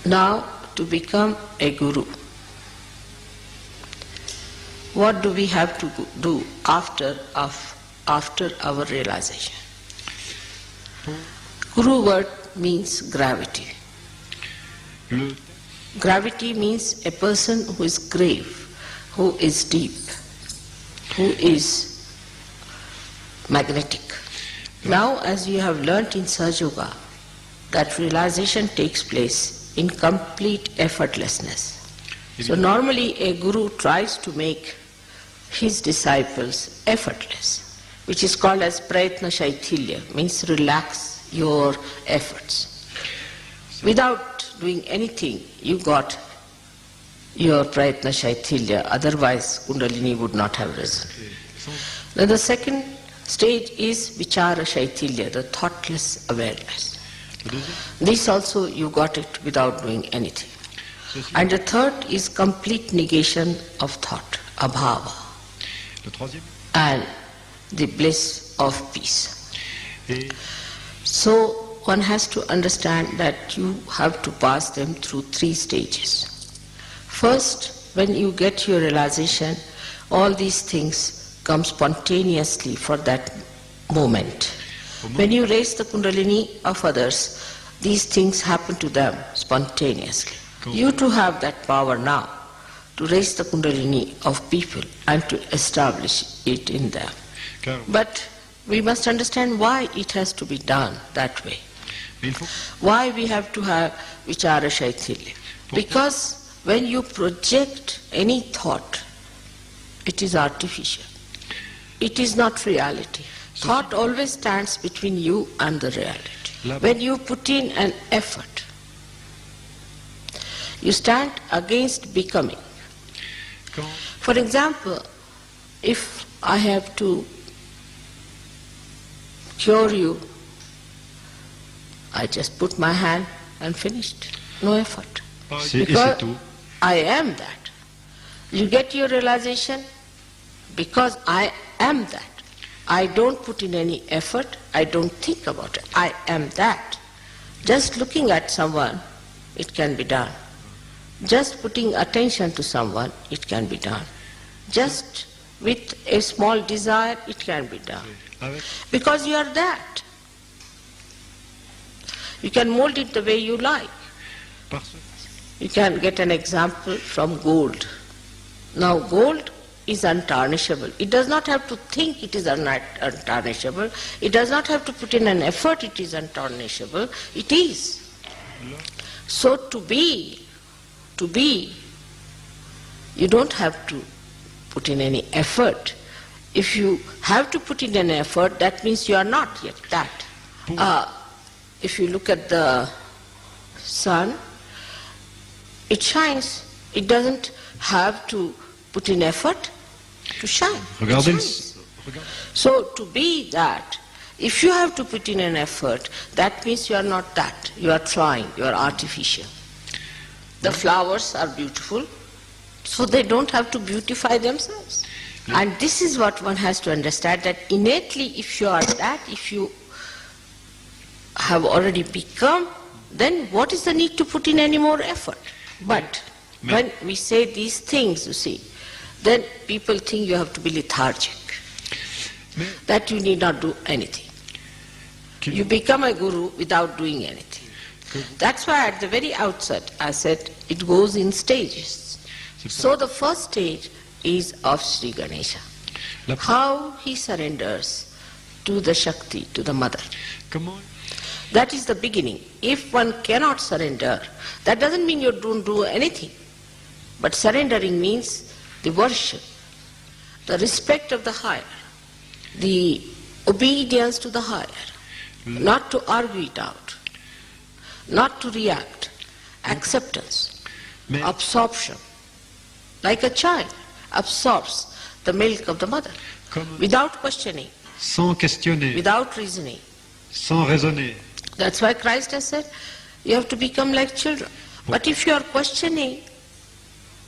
Now, to become a guru, what do we have to do after our realization? Guru word means gravity. Gravity means a person who is grave, who is deep, who is magnetic. Now, as you have learnt in Sahaja Yoga, that realization takes place in complete effortlessness. So normally a guru tries to make his disciples effortless, which is called as prayatna shaithilya, means relax your efforts. Without doing anything, you got your prayatna shaithilya, otherwise Kundalini would not have risen. Then the second stage is vichara shaithilya, the thoughtless awareness. This also you got it without doing anything. And the third is complete negation of thought, abhava, and the bliss of peace. So one has to understand that you have to pass them through three stages. First, when you get your realization, all these things come spontaneously for that moment. When you raise the Kundalini of others, these things happen to them spontaneously. You too have that power now to raise the Kundalini of people and to establish it in them. But we must understand why it has to be done that way. Why we have to have vichara shaithilya. Because when you project any thought, it is artificial. It is not reality. Thought always stands between you and the reality. When you put in an effort, you stand against becoming. For example, if I have to cure you, I just put my hand and finished. No effort. Because I am that. You get your realization because I am that. I don't put in any effort, I don't think about it. I am that. Just looking at someone, it can be done. Just putting attention to someone, it can be done. Just with a small desire, it can be done. Because you are that. You can mold it the way you like. You can get an example from gold. Now gold is untarnishable. It does not have to think it is untarnishable. It does not have to put in an effort it is untarnishable. It is. So to be, you don't have to put in any effort. If you have to put in an effort, that means you are not yet that. If you look at the sun, it shines. It doesn't have to put in effort to shine. So to be that, if you have to put in an effort, that means you are not that. You are trying, you are artificial. The flowers are beautiful, so they don't have to beautify themselves. And this is what one has to understand, that innately if you are that, if you have already become, then what is the need to put in any more effort? But when we say these things, you see, then people think you have to be lethargic, that you need not do anything. You become a guru without doing anything. That's why at the very outset I said it goes in stages. So the first stage is of Sri Ganesha. How he surrenders to the Shakti, to the mother. That is the beginning. If one cannot surrender, that doesn't mean you don't do anything. But surrendering means the worship, the respect of the higher, the obedience to the higher, not to argue it out, not to react, acceptance, absorption. Like a child absorbs the milk of the mother without questioning, sans questionner, without reasoning. sans raisonner. That's why Christ has said, you have to become like children. But if you are questioning,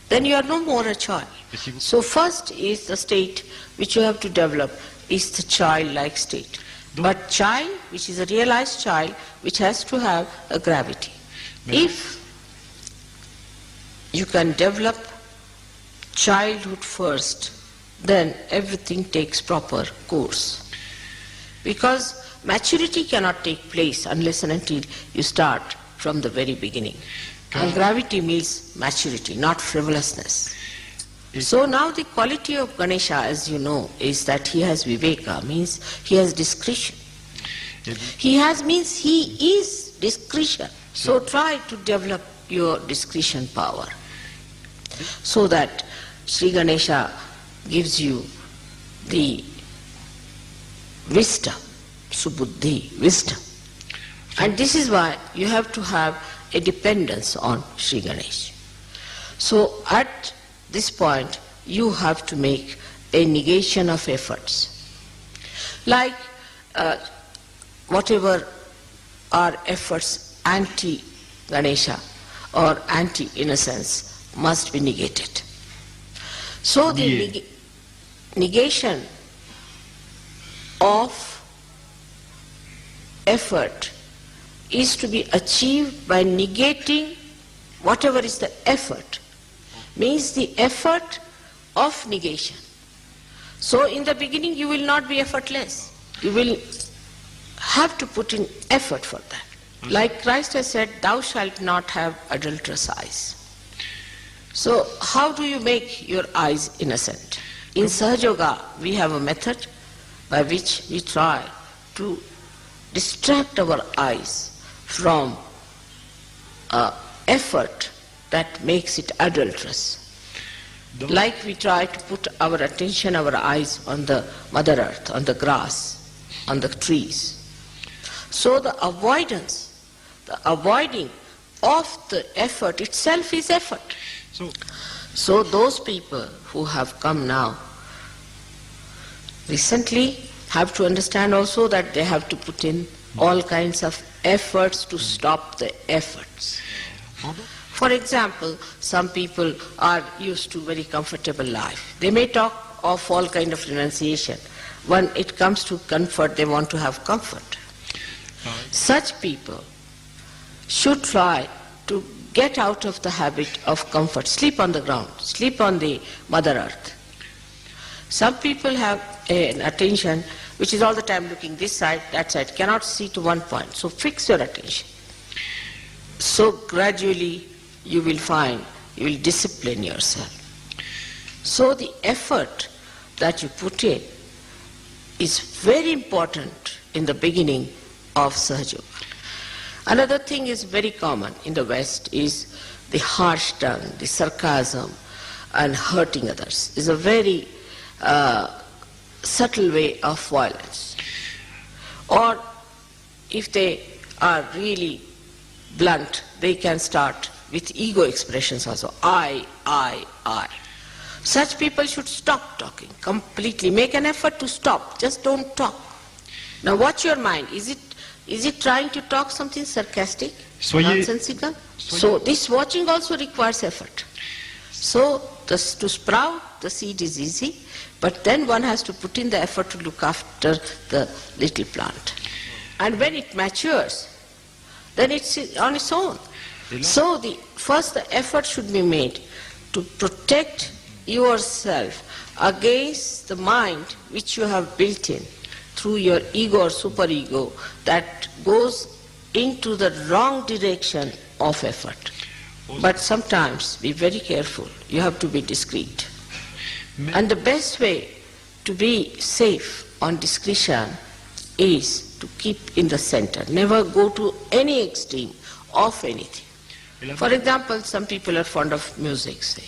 then you are no more a child. So first is the state which you have to develop, is the childlike state. But child, which is a realized child, which has to have a gravity. If you can develop childhood first, then everything takes proper course. Because maturity cannot take place unless and until you start from the very beginning. And gravity means maturity, not frivolousness. So now the quality of Ganesha, as you know, is that he has viveka, means he has discretion. He has means he is discretion. So try to develop your discretion power so that Sri Ganesha gives you the wisdom, subuddhi, wisdom. And this is why you have to have a dependence on Sri Ganesha. So at this point, you have to make a negation of efforts. Like whatever are efforts anti-Ganesha or anti-innocence must be negated. So the negation of effort is to be achieved by negating whatever is the effort. Means the effort of negation. So in the beginning you will not be effortless. You will have to put in effort for that. Like Christ has said, thou shalt not have adulterous eyes. So how do you make your eyes innocent? In Sahaja Yoga we have a method by which we try to distract our eyes from effort that makes it adulterous. Like we try to put our attention, our eyes on the Mother Earth, on the grass, on the trees. So the avoiding of the effort itself is effort. So those people who have come now recently have to understand also that they have to put in all kinds of efforts to stop the efforts. For example, some people are used to very comfortable life. They may talk of all kind of renunciation. When it comes to comfort, they want to have comfort. Such people should try to get out of the habit of comfort. Sleep on the ground, sleep on the Mother Earth. Some people have an attention which is all the time looking this side, that side, cannot see to one point. So fix your attention. So gradually you will find, you will discipline yourself. So the effort that you put in is very important in the beginning of Sahaja Yoga. Another thing is very common in the West is the harsh tongue, the sarcasm and hurting others is a very subtle way of violence. Or if they are really blunt, they can start with ego expressions also. I. Such people should stop talking completely. Make an effort to stop. Just don't talk. Now watch your mind. Is it trying to talk something sarcastic, nonsensical? So this watching also requires effort. So to sprout the seed is easy, but then one has to put in the effort to look after the little plant. And when it matures, then it's on its own. So the effort should be made to protect yourself against the mind which you have built in through your ego or superego that goes into the wrong direction of effort. But sometimes be very careful. You have to be discreet. And the best way to be safe on discretion is to keep in the center. Never go to any extreme of anything. For example, some people are fond of music, say.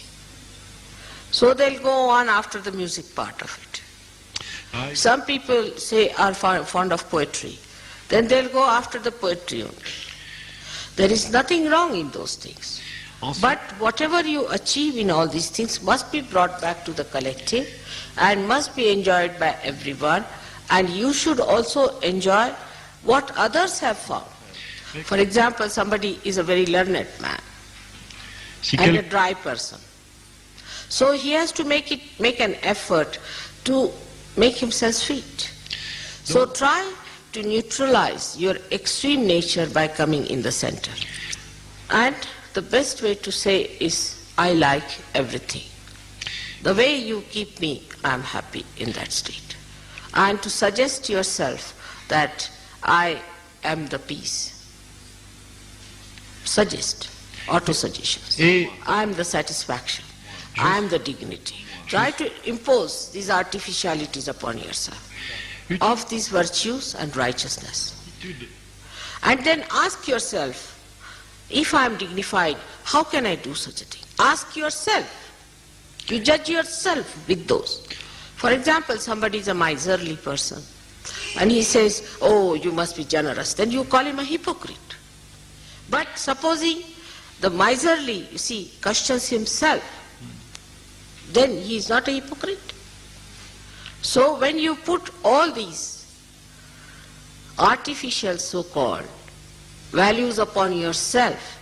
So they'll go on after the music part of it. Some people say are fond of poetry. Then they'll go after the poetry only. There is nothing wrong in those things. But whatever you achieve in all these things must be brought back to the collective and must be enjoyed by everyone, and you should also enjoy what others have found. For example, somebody is a very learned man and a dry person. So he has to make an effort to make himself sweet. So try to neutralize your extreme nature by coming in the center. And the best way to say is I like everything. The way you keep me, I am happy in that state. And to suggest to yourself that I am the peace. Suggest, auto-suggestions. I am the satisfaction. I am the dignity. Try to impose these artificialities upon yourself of these virtues and righteousness. And then ask yourself, if I am dignified, how can I do such a thing? Ask yourself. You judge yourself with those. For example, somebody is a miserly person and he says, oh, you must be generous. Then you call him a hypocrite. But supposing the miserly, you see, questions himself, then he is not a hypocrite. So when you put all these artificial so-called values upon yourself,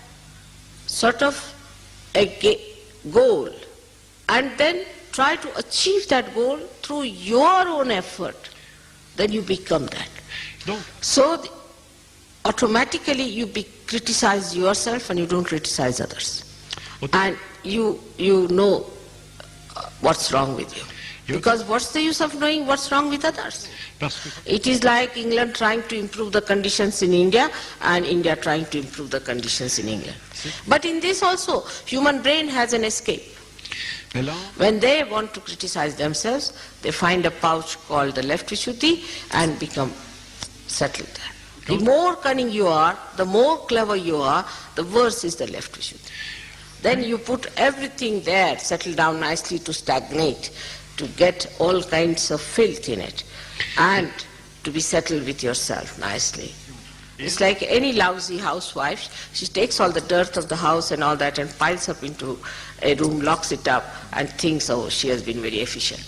sort of a goal, and then try to achieve that goal through your own effort, then you become that. So automatically you criticize yourself and you don't criticize others. And you know what's wrong with you. Because what's the use of knowing what's wrong with others? It is like England trying to improve the conditions in India and India trying to improve the conditions in England. But in this also, human brain has an escape. When they want to criticize themselves, they find a pouch called the left Vishuddhi and become settled there. The more cunning you are, the more clever you are, the worse is the left Vishuddhi. Then you put everything there, settle down nicely to stagnate, to get all kinds of filth in it, and to be settled with yourself nicely. It's like any lousy housewife. She takes all the dirt of the house and all that and piles up into a room, locks it up, and thinks, oh, she has been very efficient.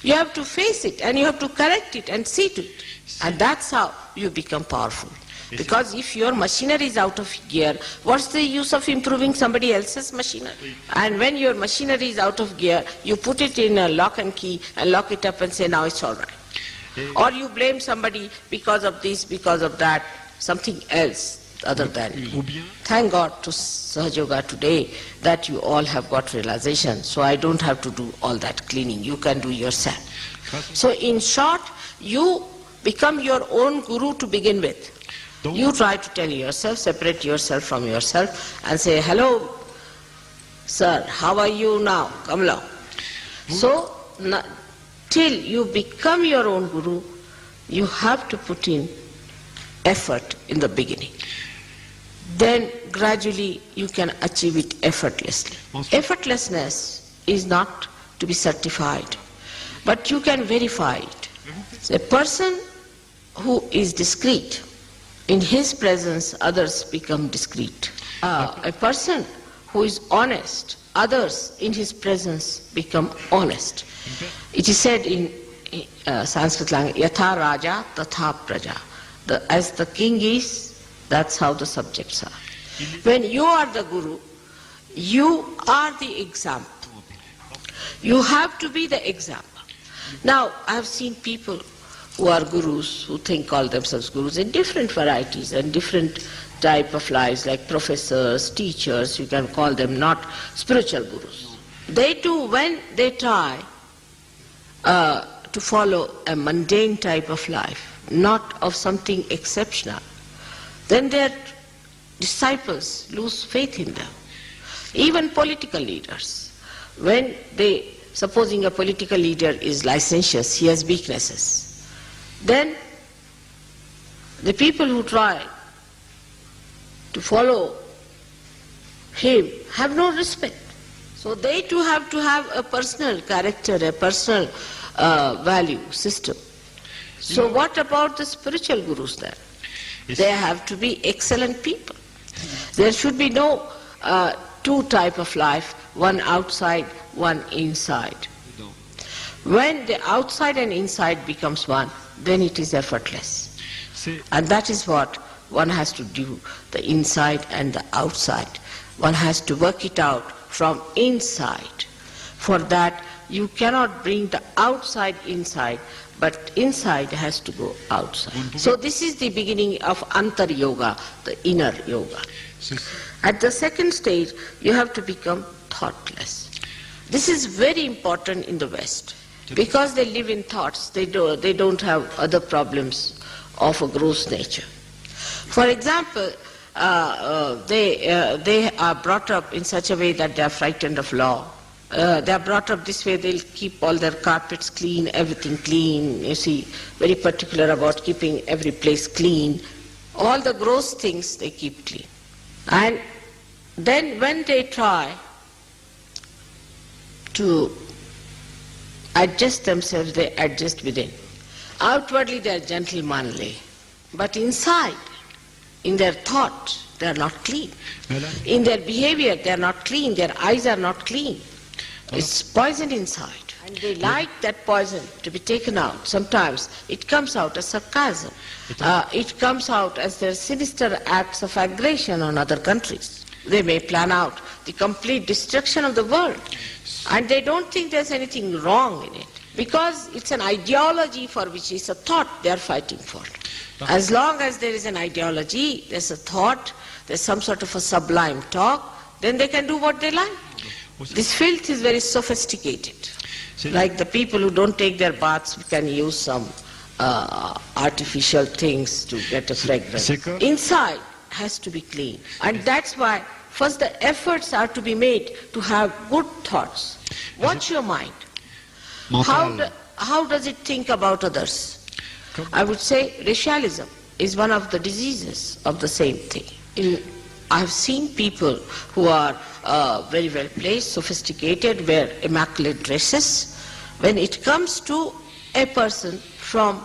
You have to face it and you have to correct it and see to it. And that's how you become powerful. Because if your machinery is out of gear, what's the use of improving somebody else's machinery? And when your machinery is out of gear, you put it in a lock and key and lock it up and say, now it's all right. Or you blame somebody because of this, because of that, something else other than. Thank God to Sahaja Yoga today that you all have got realization, so I don't have to do all that cleaning. You can do yourself. So in short, you become your own guru to begin with. You try to tell yourself, separate yourself from yourself and say, hello, sir, how are you now? Come along. So, till you become your own guru, you have to put in effort in the beginning. Then gradually you can achieve it effortlessly. Effortlessness is not to be certified, but you can verify it. A person who is discreet, in his presence others become discreet. A person who is honest, others in his presence become honest. It is said in Sanskrit language, Yatha Raja Tatha Praja. As the king is, that's how the subjects are. When you are the guru, you are the example. You have to be the example. Now, I have seen people who are gurus, who call themselves gurus in different varieties and different type of lives, like professors, teachers, you can call them not spiritual gurus. They too, when they try to follow a mundane type of life, not of something exceptional, then their disciples lose faith in them. Even political leaders, when supposing a political leader is licentious, he has weaknesses, then the people who try to follow him have no respect. So they too have to have a personal character, a personal value system. So what about the spiritual gurus then? They have to be excellent people. There should be no two type of life, one outside, one inside. When the outside and inside becomes one, then it is effortless. And that is what one has to do, the inside and the outside. One has to work it out from inside. For that, you cannot bring the outside inside, but inside has to go outside. So this is the beginning of Antar Yoga, the inner yoga. At the second stage, you have to become thoughtless. This is very important in the West because they live in thoughts. They don't have other problems of a gross nature. For example, they are brought up in such a way that they are frightened of law. They are brought up this way, they'll keep all their carpets clean, everything clean, you see, very particular about keeping every place clean. All the gross things they keep clean. And then when they try to adjust themselves, they adjust within. Outwardly they are gentlemanly, but inside, in their thought, they are not clean. In their behavior, they are not clean, their eyes are not clean. It's poison inside. And they like that poison to be taken out. Sometimes it comes out as sarcasm. It comes out as their sinister acts of aggression on other countries. They may plan out the complete destruction of the world. And they don't think there's anything wrong in it. Because it's an ideology for which is a thought they are fighting for. As long as there is an ideology, there's a thought, there's some sort of a sublime talk, then they can do what they like. This filth is very sophisticated. Like the people who don't take their baths can use some artificial things to get a fragrance. Inside has to be clean. And that's why first the efforts are to be made to have good thoughts. Watch your mind. How does it think about others? I would say racialism is one of the diseases of the same thing. I've seen people who are very well placed, sophisticated, wear immaculate dresses. When it comes to a person from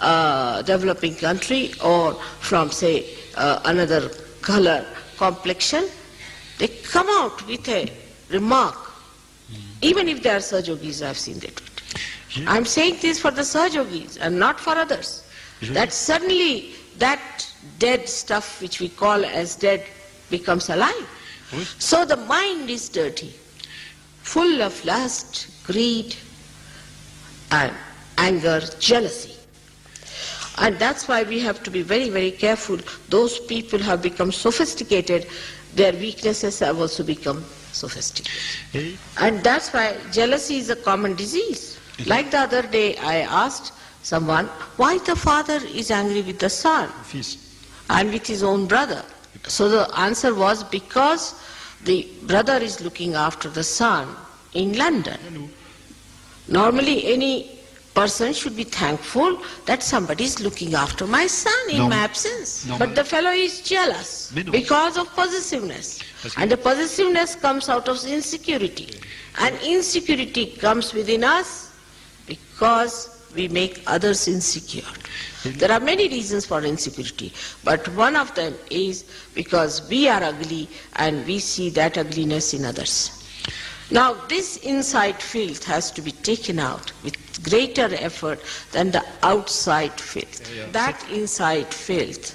a developing country or from, say, another color, complexion, they come out with a remark. Even if they are Sahajogis, I've seen that. I'm saying this for the Sahajogis and not for others. That suddenly that dead stuff which we call as dead becomes alive. So the mind is dirty, full of lust, greed, and anger, jealousy. And that's why we have to be very, very careful. Those people have become sophisticated, their weaknesses have also become sophisticated. And that's why jealousy is a common disease. Like the other day I asked someone why the father is angry with the son and with his own brother. So the answer was because the brother is looking after the son in London. Normally any person should be thankful that somebody is looking after my son in my absence. But the fellow is jealous because of possessiveness. And the possessiveness comes out of insecurity. And insecurity comes within us because we make others insecure. There are many reasons for insecurity, but one of them is because we are ugly and we see that ugliness in others. Now this inside filth has to be taken out with greater effort than the outside filth. That inside filth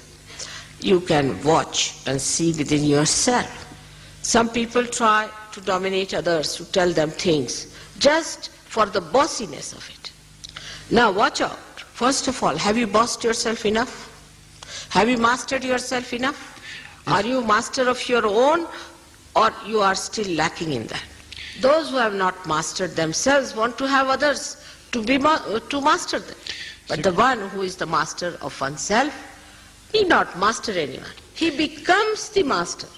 you can watch and see within yourself. Some people try to dominate others, to tell them things, just for the bossiness of it. Now watch out. First of all, have you bossed yourself enough? Have you mastered yourself enough? Are you master of your own, or you are still lacking in that? Those who have not mastered themselves want to have others to master them. But the one who is the master of oneself need not master anyone. He becomes the master.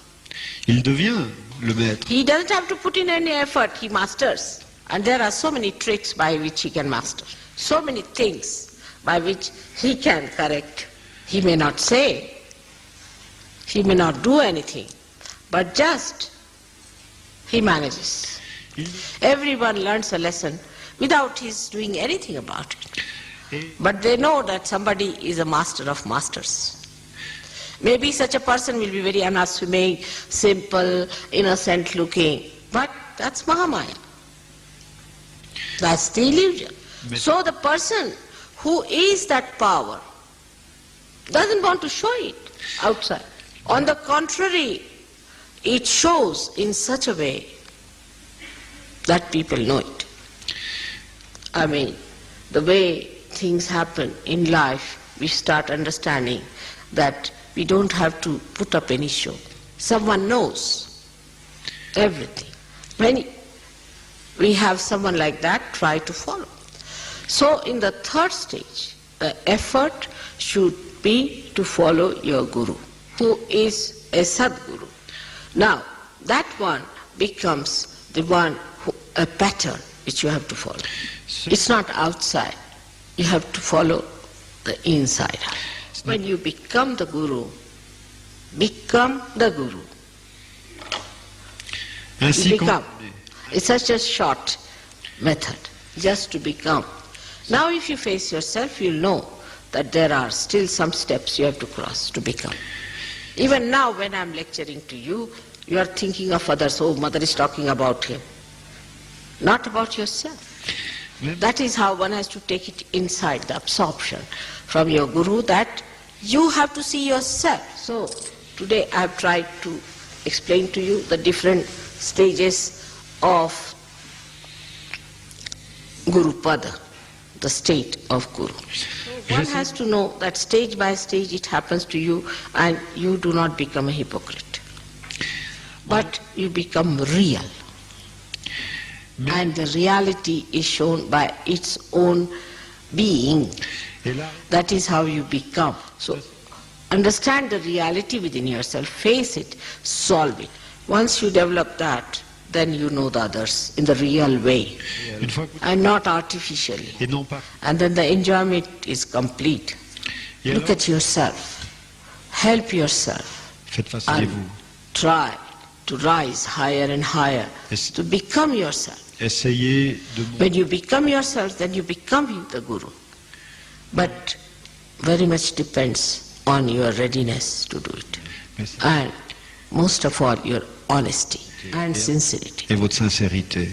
Il devient le maître. He doesn't have to put in any effort, he masters. And there are so many tricks by which he can master. So many things by which he can correct. He may not say, he may not do anything, but just he manages. Everyone learns a lesson without his doing anything about it. But they know that somebody is a master of masters. Maybe such a person will be very unassuming, simple, innocent looking, but that's Mahamaya. That's the illusion. So the person who is that power doesn't want to show it outside. On the contrary, it shows in such a way that people know it. I mean, the way things happen in life, we start understanding that we don't have to put up any show. someone knows everything. When we have someone like that, try to follow. So in the third stage, the effort should be to follow your Guru, who is a Sadguru. Now, that one becomes the one, a pattern which you have to follow. It's not outside. You have to follow the inside. When you become the Guru, become the Guru. Ainsi Become. It's such a short method, just to become. Now if you face yourself, you'll know that there are still some steps you have to cross to become. Even now when I'm lecturing to you, you are thinking of others. Oh, mother is talking about him. Not about yourself. That is how one has to take it inside, the absorption from your Guru, that you have to see yourself. So today I have tried to explain to you the different stages of Guru Pada, the state of Guru. One has to know that stage by stage it happens to you, and you do not become a hypocrite, but you become real. And the reality is shown by its own being. That is how you become. So understand the reality within yourself, face it, solve it. Once you develop that, then you know the others in the real way and not artificially. And then the enjoyment is complete. Look at yourself, help yourself, and try to rise higher and higher, to become yourself. When you become yourself, then you become the Guru. But very much depends on your readiness to do it. And most of all, your honesty and sincerity. Et votre sincérité.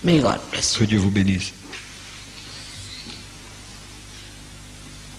May God bless you. Que Dieu vous bénisse.